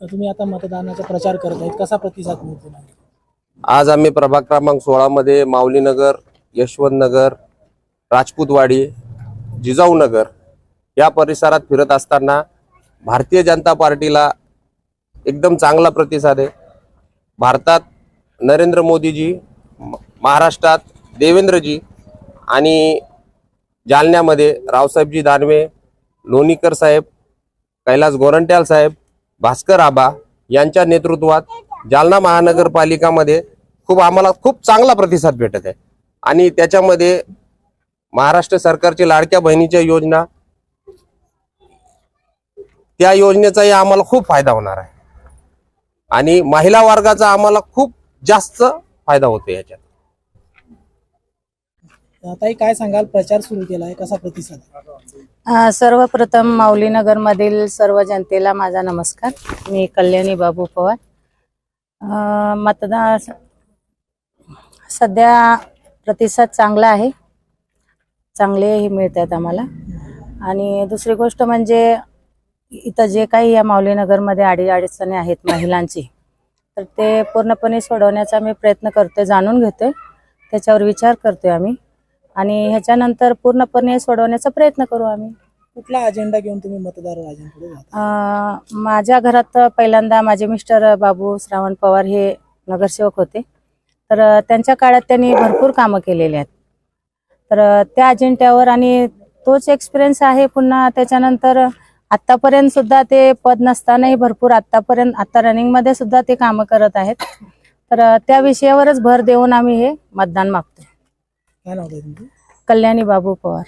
तुम्ही आता मतदानाचा प्रचार करत आहेत, कसा प्रतिसाद मिळतो? आज आम्ही प्रभाग क्रमांक 16 मध्ये माऊलीनगर, यशवंतनगर, राजपूतवाडी, जिजाऊनगर या परिसरात फिरत असताना भारतीय जनता पार्टीला एकदम चांगला प्रतिसाद आहे। भारतात नरेंद्र मोदीजी, महाराष्ट्रात देवेंद्रजी आणि जालन्यामध्ये रावसाहेबजी दानवे, लोणीकर साहेब, कैलास गोरंट्याल साहेब, भास्कर आबा यांच्या नेतृत्वात जालना महानगरपालिकामध्ये आम्हाला खूप चांगला प्रतिसाद भेटत आहे। आणि त्याच्यामध्ये महाराष्ट्र सरकारची लाडक्या बहिणीच्या योजना, त्या योजनेचाही आम्हाला खूप फायदा होणार आहे आणि महिला वर्गाचा आम्हाला खूप जास्त फायदा होतो याच्यात। ताई, काय सांगाल, प्रचार सुरू केला आहे, कसा प्रतिसाद? सर्वप्रथम माऊलीनगर मधील सर्व जनतेला माझा नमस्कार। मी कल्याणी बाबू पवार। मतदान सध्या प्रतिसाद चांगला आहे, चांगलेही मिळतात आम्हाला। आणि दुसरी गोष्ट म्हणजे इथं जे काही या माऊलीनगरमध्ये अडीअडचणी आहेत महिलांची, तर ते पूर्णपणे सोडवण्याचा मी प्रयत्न करतोय, जाणून घेतोय, त्याच्यावर विचार करतोय आम्ही आणि ह्याच्यानंतर पूर्णपणे सोडवण्याचा प्रयत्न करू आम्ही। कुठला अजेंडा घेऊन तुम्ही मतदार राजांकडे जाता? माझ्या घरात पहिल्यांदा माझे मिस्टर बाबू श्रावण पवार हे नगरसेवक होते, तर त्यांच्या काळात त्यांनी भरपूर कामं केलेली आहेत, तर त्या अजेंड्यावर आणि तोच एक्सपिरियन्स आहे। पुन्हा त्याच्यानंतर आतापर्यंत सुद्धा ते पद नसतानाही भरपूर आता रनिंग मध्ये सुद्धा ते कामं करत आहेत, तर त्या विषयावरच भर देऊन आम्ही हे मतदान मागतोय। काय नाव आहे तुमचं? कल्याणी बाबू पवार।